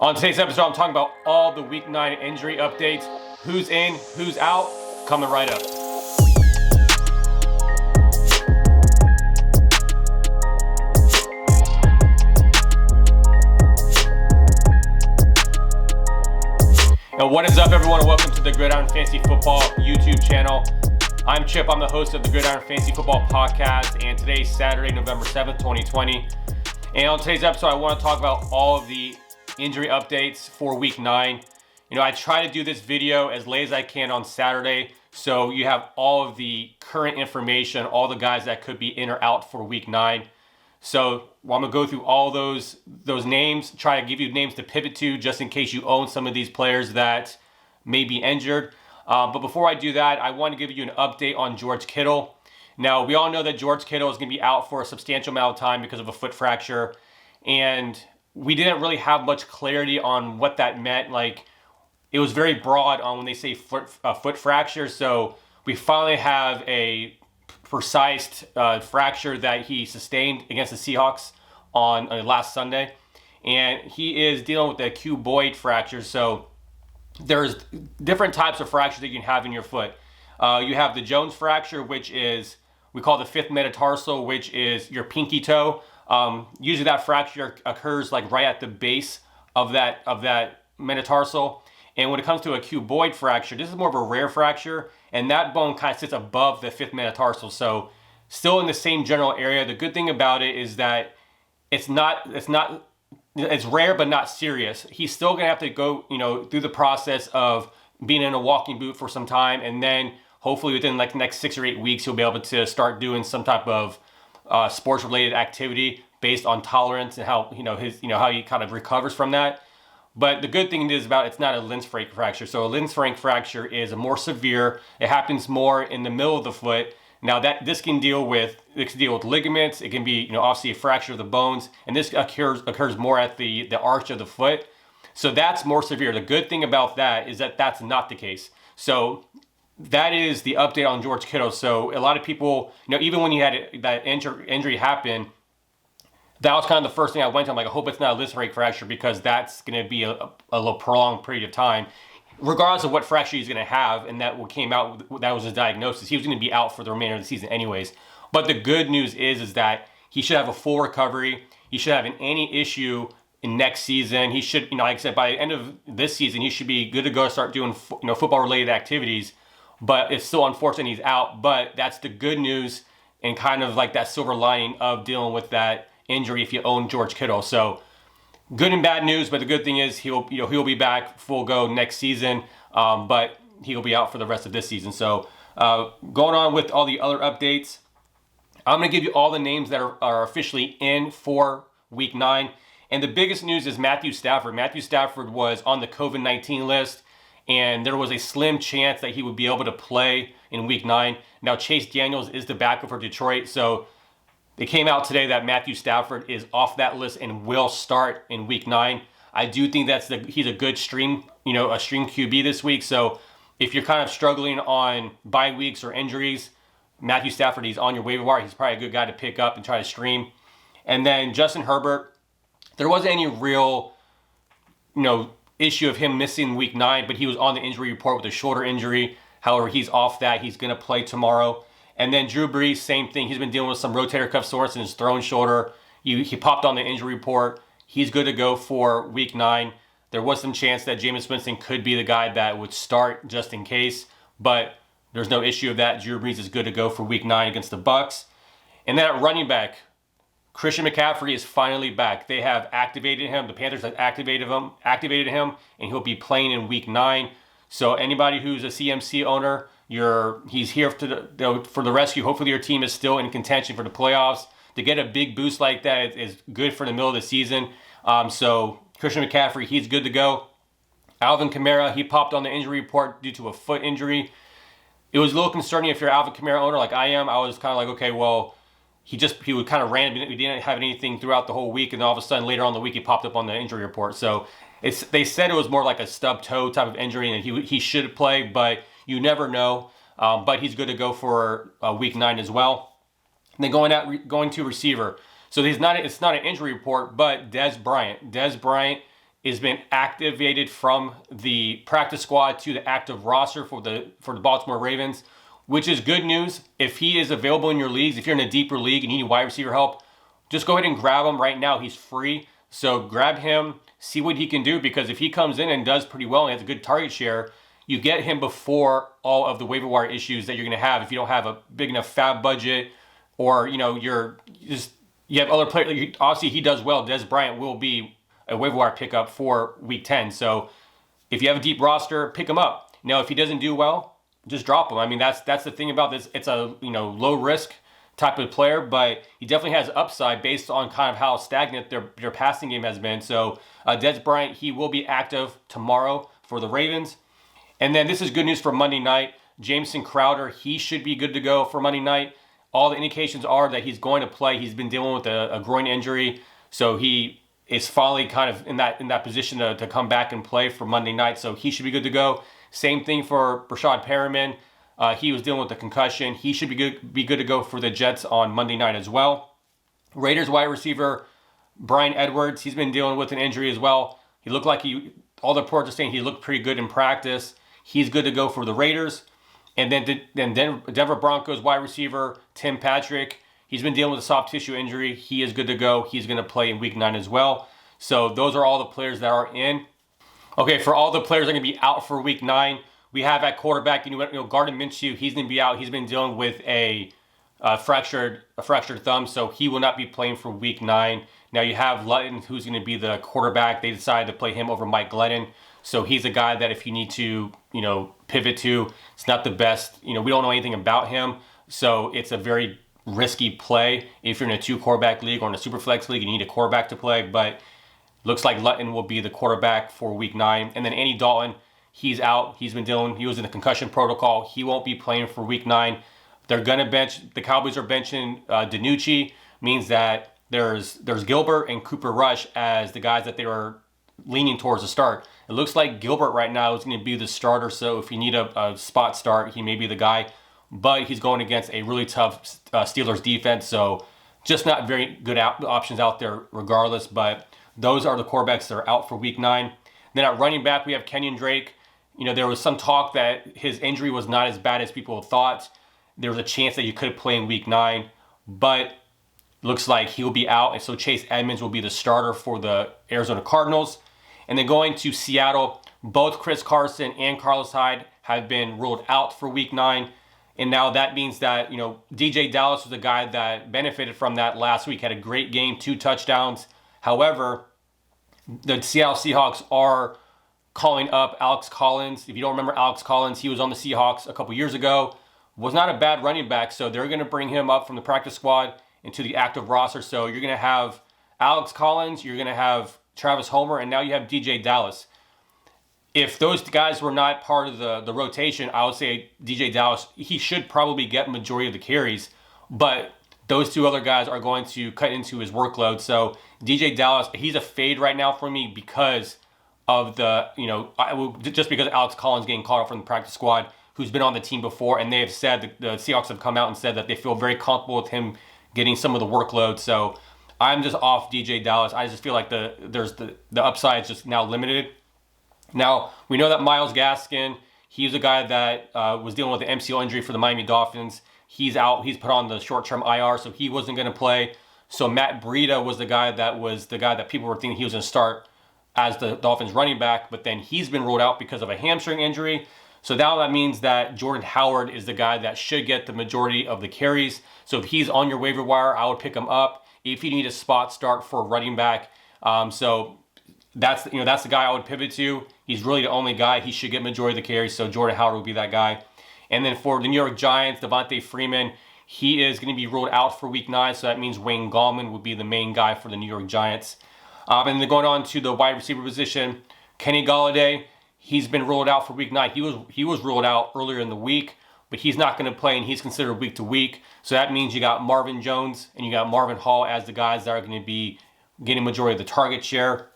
On today's episode, I'm talking about all the Week 9 injury updates. Who's in, who's out, coming right up. And what is up, everyone, and welcome to the Gridiron Fantasy Football YouTube channel. I'm Chip, I'm the host of the Gridiron Fantasy Football podcast, and today's Saturday, November 7th, 2020. And on today's episode, I want to talk about all of the injury updates for Week 9. I try to do this video as late as I can on Saturday, so you have all of the current information, all the guys that could be in or out for Week 9. So I'm going to go through all those names, try to give you names to pivot to just in case you own some of these players that may be injured. But before I do that, I want to give you an update on George Kittle. Now, we all know that George Kittle is going to be out for a substantial amount of time because of a foot fracture. And we didn't really have much clarity on what that meant. Like, it was very broad on when they say foot fracture. So we finally have a precise fracture that he sustained against the Seahawks on last Sunday. And he is dealing with the cuboid fracture. So there's different types of fractures that you can have in your foot. You have the Jones fracture, which is, we call the fifth metatarsal, which is your pinky toe. Usually that fracture occurs like right at the base of that metatarsal. And when it comes to a cuboid fracture, this is more of a rare fracture, and that bone kind of sits above the fifth metatarsal. So still in the same general area. The good thing about it is that it's rare but not serious. He's still gonna have to go, through the process of being in a walking boot for some time, and then hopefully within like the next 6 or 8 weeks, he'll be able to start doing some type of sports-related activity based on tolerance and how how he kind of recovers from that. But the good thing is about it's not a Linz-Frank fracture. So a Linz-Frank fracture is a more severe. It happens more in the middle of the foot. Now this can deal with ligaments. It can be obviously a fracture of the bones, and this occurs more at the arch of the foot. So that's more severe. The good thing about that is that that's not the case. So that is the update on George Kittle. So a lot of people, even when you had that injury happen, that was kind of the first thing I went to. I'm like, I hope it's not a Linz-Frank fracture, because that's going to be a prolonged period of time. Regardless of what fracture he's going to have, and that what came out, that was his diagnosis, he was going to be out for the remainder of the season anyways. But the good news is that he should have a full recovery. He should have any issue in next season. He should, like I said, by the end of this season, he should be good to go start doing football-related activities. But it's still unfortunate he's out. But that's the good news and kind of like that silver lining of dealing with that injury if you own George Kittle. So good and bad news, but the good thing is he'll be back full go next season, but he'll be out for the rest of this season. So going on with all the other updates, I'm going to give you all the names that are officially in for Week 9. And the biggest news is Matthew Stafford. Matthew Stafford was on the COVID-19 list, and there was a slim chance that he would be able to play in Week 9. Now, Chase Daniels is the backup for Detroit, so it came out today that Matthew Stafford is off that list and will start in Week 9. I do think he's a good stream QB this week. So if you're kind of struggling on bye weeks or injuries, Matthew Stafford, he's on your waiver wire. He's probably a good guy to pick up and try to stream. And then Justin Herbert, there wasn't any real, issue of him missing Week 9, but he was on the injury report with a shoulder injury. However, he's off that. He's going to play tomorrow. And then Drew Brees, same thing. He's been dealing with some rotator cuff soreness in his thrown shoulder. He popped on the injury report. He's good to go for Week 9. There was some chance that Jameis Winston could be the guy that would start just in case, but there's no issue of that. Drew Brees is good to go for Week 9 against the Bucs. And then at running back, Christian McCaffrey is finally back. They have activated him. The Panthers have activated him, and he'll be playing in Week 9. So anybody who's a CMC owner, he's here for the rescue. Hopefully your team is still in contention for the playoffs. To get a big boost like that is good for the middle of the season. So Christian McCaffrey, he's good to go. Alvin Kamara, he popped on the injury report due to a foot injury. It was a little concerning if you're an Alvin Kamara owner like I am. I was kind of like, okay, well, he would kind of random. He didn't have anything throughout the whole week, and then all of a sudden later on in the week he popped up on the injury report. So they said it was more like a stub toe type of injury, and he should play, but you never know. But he's good to go for Week 9 as well. And then going to receiver. So it's not an injury report, but Dez Bryant. Dez Bryant has been activated from the practice squad to the active roster for the Baltimore Ravens, which is good news. If he is available in your leagues, if you're in a deeper league and you need wide receiver help, just go ahead and grab him right now. He's free. So grab him, see what he can do, because if he comes in and does pretty well and has a good target share, you get him before all of the waiver wire issues that you're going to have if you don't have a big enough fab budget, or you have other players. Obviously, he does well. Des Bryant will be a waiver wire pickup for week 10. So if you have a deep roster, pick him up. Now, if he doesn't do well, just drop him. I mean, that's the thing about this. It's a low risk type of player, but he definitely has upside based on kind of how stagnant their passing game has been. So Des Bryant, he will be active tomorrow for the Ravens. And then this is good news for Monday night. Jameson Crowder, he should be good to go for Monday night. All the indications are that he's going to play. He's been dealing with a groin injury, so he is finally kind of in that position to come back and play for Monday night. So he should be good to go. Same thing for Brashad Perriman. He was dealing with a concussion. He should be good to go for the Jets on Monday night as well. Raiders wide receiver Bryan Edwards, he's been dealing with an injury as well. He looked like all the reports are saying he looked pretty good in practice. He's good to go for the Raiders. And then Denver Broncos wide receiver Tim Patrick, he's been dealing with a soft tissue injury. He is good to go. He's going to play in week 9 as well. So those are all the players that are in. Okay, for all the players that are going to be out for week 9, we have at quarterback, Gardner Minshew, he's going to be out. He's been dealing with a fractured thumb, so he will not be playing for week 9. Now you have Lutton, who's going to be the quarterback. They decided to play him over Mike Glennon. So he's a guy that if you need to, pivot to, it's not the best. We don't know anything about him. So it's a very risky play. If you're in a 2-quarterback league or in a super flex league, you need a quarterback to play. But looks like Lutton will be the quarterback for week 9. And then Andy Dalton, he's out. He was in the concussion protocol. He won't be playing for week 9. They're going to bench. The Cowboys are benching DiNucci. Means that there's Gilbert and Cooper Rush as the guys that they were leaning towards the start. It looks like Gilbert right now is going to be the starter, so if you need a spot start, he may be the guy. But he's going against a really tough Steelers defense, so just not very good options out there regardless. But those are the quarterbacks that are out for week 9. Then at running back, we have Kenyon Drake. There was some talk that his injury was not as bad as people thought. There was a chance that he could play in week 9, but looks like he'll be out. And so Chase Edmonds will be the starter for the Arizona Cardinals. And then going to Seattle, both Chris Carson and Carlos Hyde have been ruled out for week 9. And now that means that, DJ Dallas was a guy that benefited from that last week, had a great game, 2 touchdowns. However, the Seattle Seahawks are calling up Alex Collins. If you don't remember Alex Collins, he was on the Seahawks a couple years ago. Was not a bad running back, so they're going to bring him up from the practice squad into the active roster. So you're going to have Alex Collins, you're going to have Travis Homer, and now you have DJ Dallas. If those guys were not part of the rotation, I would say DJ Dallas, he should probably get majority of the carries, but those 2 other guys are going to cut into his workload. So DJ Dallas, he's a fade right now for me because of just because Alex Collins getting called up from the practice squad, who's been on the team before, and they have said, the Seahawks have come out and said that they feel very comfortable with him getting some of the workload. So I'm just off DJ Dallas. I just feel like the upside is just now limited. Now, we know that Myles Gaskin, he's a guy that was dealing with an MCL injury for the Miami Dolphins. He's out. He's put on the short-term IR, so he wasn't going to play. So Matt Breida was the guy that people were thinking he was going to start as the Dolphins running back, but then he's been ruled out because of a hamstring injury. So now that means that Jordan Howard is the guy that should get the majority of the carries. So if he's on your waiver wire, I would pick him up if you need a spot start for a running back. So that's the guy I would pivot to. He's really the only guy. He should get majority of the carries, so Jordan Howard will be that guy. And then for the New York Giants, Devontae Freeman, he is going to be ruled out for week 9, so that means Wayne Gallman will be the main guy for the New York Giants. And then going on to the wide receiver position, Kenny Golladay, he's been ruled out for week 9. He was ruled out earlier in the week, but he's not going to play, and he's considered week to week. So that means you got Marvin Jones and you got Marvin Hall as the guys that are going to be getting majority of the target share.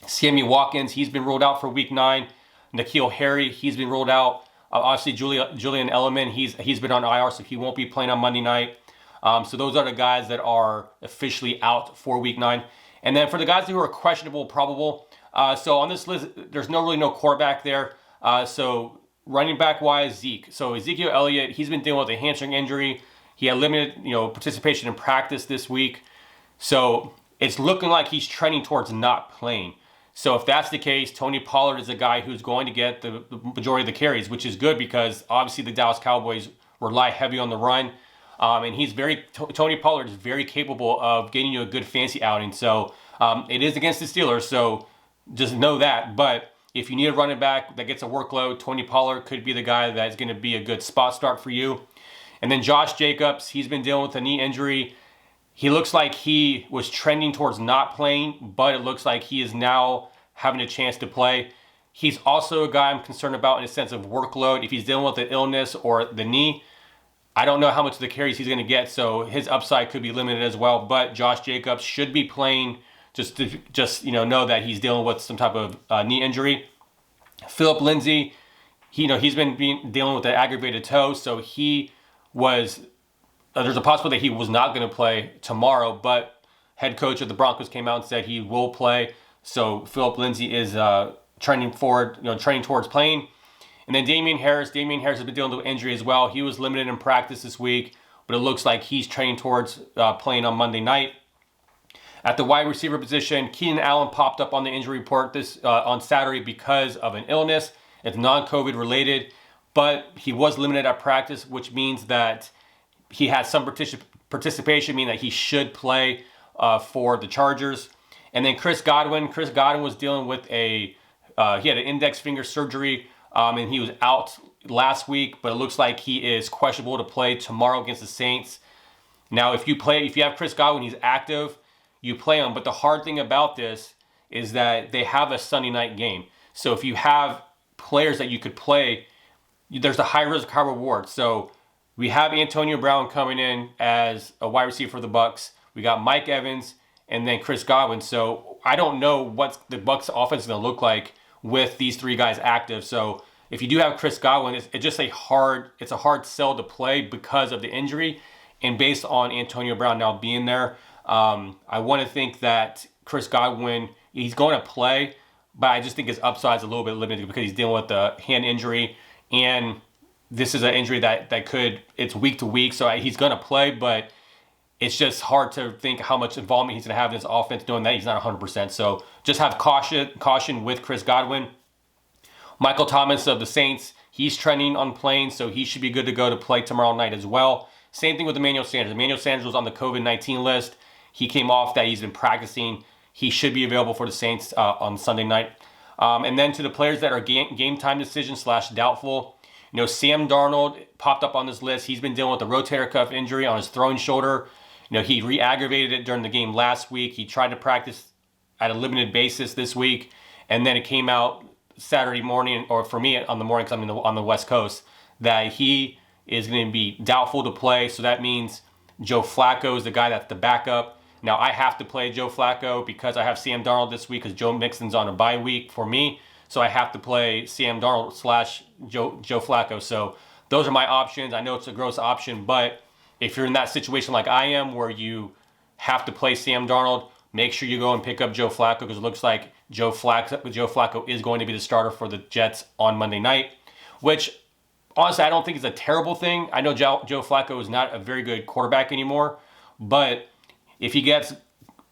Sammy Watkins, he's been ruled out for week 9. N'Keal Harry, he's been ruled out. Obviously, Julian Edelman, he's been on IR, so he won't be playing on Monday night. So those are the guys that are officially out for week 9. And then for the guys who are questionable, probable, So on this list, there's really no quarterback there. So running back wise, Zeke. So Ezekiel Elliott, he's been dealing with a hamstring injury. He had limited, participation in practice this week. So it's looking like he's trending towards not playing. So if that's the case, Tony Pollard is a guy who's going to get the majority of the carries, which is good because obviously the Dallas Cowboys rely heavy on the run. And Tony Pollard is very capable of getting you a good fantasy outing. So it is against the Steelers, so just know that. But if you need a running back that gets a workload, Tony Pollard could be the guy that's going to be a good spot start for you. And then Josh Jacobs, he's been dealing with a knee injury. He looks like he was trending towards not playing, but it looks like he is now having a chance to play. He's also a guy I'm concerned about in a sense of workload. If he's dealing with an illness or the knee, I don't know how much of the carries he's going to get, so his upside could be limited as well. But Josh Jacobs should be playing just know that he's dealing with some type of knee injury. Philip Lindsay, he's been dealing with an aggravated toe, so he was. There's a possibility that he was not going to play tomorrow, but head coach of the Broncos came out and said he will play. So Philip Lindsay is trending towards playing. And then Damian Harris has been dealing with injury as well. He was limited in practice this week, but it looks like he's trending towards playing on Monday night. At the wide receiver position, Keenan Allen popped up on the injury report on Saturday because of an illness. It's non-COVID related, but he was limited at practice, which means that he has some participation, meaning that he should play for the Chargers. And then Chris Godwin was dealing with he had an index finger surgery, and he was out last week, but it looks like he is questionable to play tomorrow against the Saints. Now, if you have Chris Godwin, he's active, you play him. But the hard thing about this is that they have a Sunday night game. So if you have players that you could play, there's a high risk, high reward. So we have Antonio Brown coming in as a wide receiver for the Bucs. We got Mike Evans and then Chris Godwin. So I don't know what the Bucs offense is going to look like with these three guys active. So if you do have Chris Godwin, it's a hard sell to play because of the injury and based on Antonio Brown now being there. I want to think that Chris Godwin, he's going to play, but I just think his upside is a little bit limited because he's dealing with the hand injury, and this is an injury that it's week to week, so he's going to play, but it's just hard to think how much involvement he's going to have in his offense knowing that he's not 100%. So just have caution with Chris Godwin. Michael Thomas of the Saints, he's trending on playing, so he should be good to go to play tomorrow night as well. Same thing with Emmanuel Sanders. Emmanuel Sanders was on the COVID-19 list. He came off that. He's been practicing. He should be available for the Saints on Sunday night. And then to the players that are game time decisions / doubtful, Sam Darnold popped up on this list. He's been dealing with a rotator cuff injury on his throwing shoulder. He re-aggravated it during the game last week. He tried to practice at a limited basis this week, and then it came out Saturday morning, or for me on the morning because I'm on the West Coast, that he is going to be doubtful to play. So that means Joe Flacco is the guy that's the backup. Now, I have to play Joe Flacco because I have Sam Darnold this week because Joe Mixon's on a bye week for me. So I have to play Sam Darnold / Joe Flacco. So those are my options. I know it's a gross option, but if you're in that situation like I am where you have to play Sam Darnold, make sure you go and pick up Joe Flacco because it looks like Joe Flacco is going to be the starter for the Jets on Monday night, which honestly I don't think is a terrible thing. I know Joe Flacco is not a very good quarterback anymore, but if he gets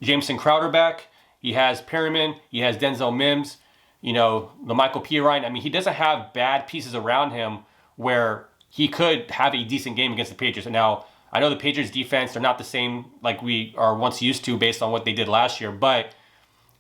Jameson Crowder back, he has Perriman, he has Denzel Mims, the Michael Pirine. I mean, he doesn't have bad pieces around him where he could have a decent game against the Patriots. And now, I know the Patriots defense, they're not the same like we are once used to based on what they did last year, but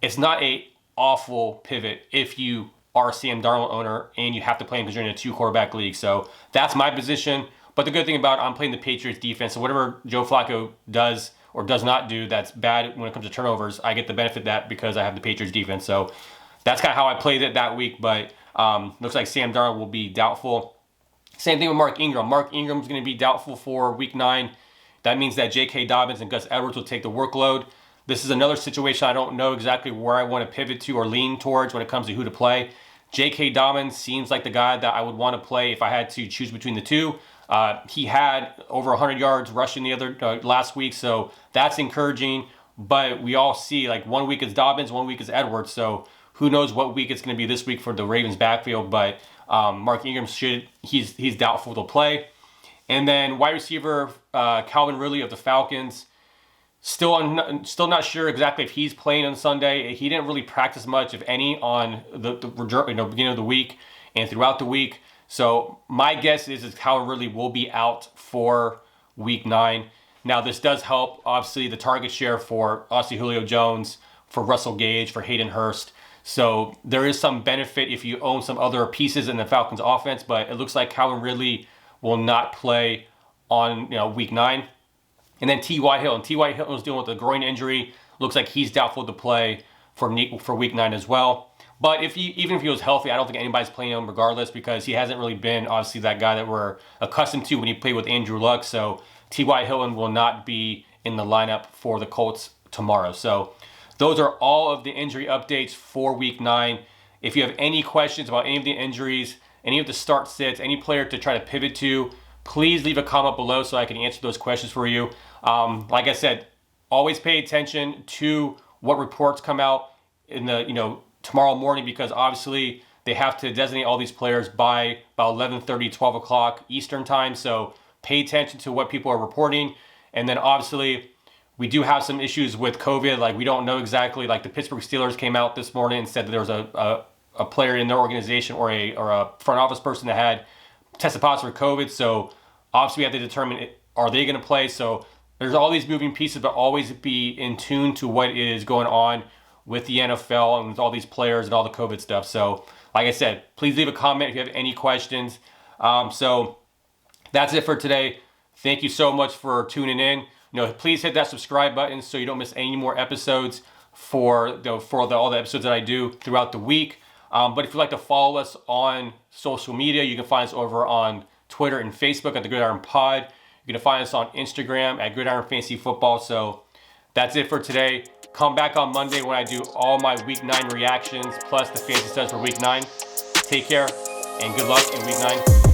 it's not a awful pivot if you are a Sam Darnold owner and you have to play him because you're in a 2-quarterback league. So that's my position. But the good thing about I'm playing the Patriots defense, so whatever Joe Flacco does or does not do that's bad when it comes to turnovers, I get the benefit of that because I have the Patriots defense. So that's kind of how I played it that week, but looks like Sam Darnold will be doubtful. Same thing with Mark Ingram. Mark Ingram's going to be doubtful for Week 9. That means that J.K. Dobbins and Gus Edwards will take the workload. This is another situation I don't know exactly where I want to pivot to or lean towards when it comes to who to play. J.K. Dobbins seems like the guy that I would want to play if I had to choose between the two. He had over 100 yards rushing the other last week, so that's encouraging. But we all see, like, 1 week is Dobbins, 1 week is Edwards. So Who knows what week it's going to be this week for the Ravens backfield, but Mark Ingram he's doubtful to play. And then wide receiver Calvin Ridley of the Falcons, still not sure exactly if he's playing on Sunday. He didn't really practice much, if any, on the beginning of the week and throughout the week. So my guess is Calvin Ridley will be out for Week 9. Now this does help, obviously, the target share for Julio Jones, for Russell Gage, for Hayden Hurst. So there is some benefit if you own some other pieces in the Falcons offense, but it looks like Calvin Ridley will not play on Week 9. And then T.Y. Hilton. T.Y. Hilton is dealing with a groin injury. Looks like he's doubtful to play for Week 9 as well. But even if he was healthy, I don't think anybody's playing him regardless, because he hasn't really been, obviously, that guy that we're accustomed to when he played with Andrew Luck. So T.Y. Hilton will not be in the lineup for the Colts tomorrow. So those are all of the injury updates for Week 9. If you have any questions about any of the injuries, any of the start sits, any player to try to pivot to, please leave a comment below so I can answer those questions for you. Like I said, always pay attention to what reports come out in the tomorrow morning, because obviously they have to designate all these players by about 11:30, 12 o'clock Eastern time. So pay attention to what people are reporting. And then obviously we do have some issues with COVID. Like, we don't know exactly, like the Pittsburgh Steelers came out this morning and said that there was a player in their organization or a front office person that had tested positive for COVID. So obviously we have to determine, are they going to play? So there's all these moving pieces, but always be in tune to what is going on with the NFL and with all these players and all the COVID stuff. So like I said, please leave a comment if you have any questions. So that's it for today. Thank you so much for tuning in. Please hit that subscribe button so you don't miss any more episodes for all the episodes that I do throughout the week. But if you'd like to follow us on social media, you can find us over on Twitter and Facebook at the Gridiron Pod. You can find us on Instagram at Gridiron Fantasy Football. So that's it for today. Come back on Monday when I do all my Week 9 reactions plus the fantasy studs for Week 9. Take care and good luck in Week 9.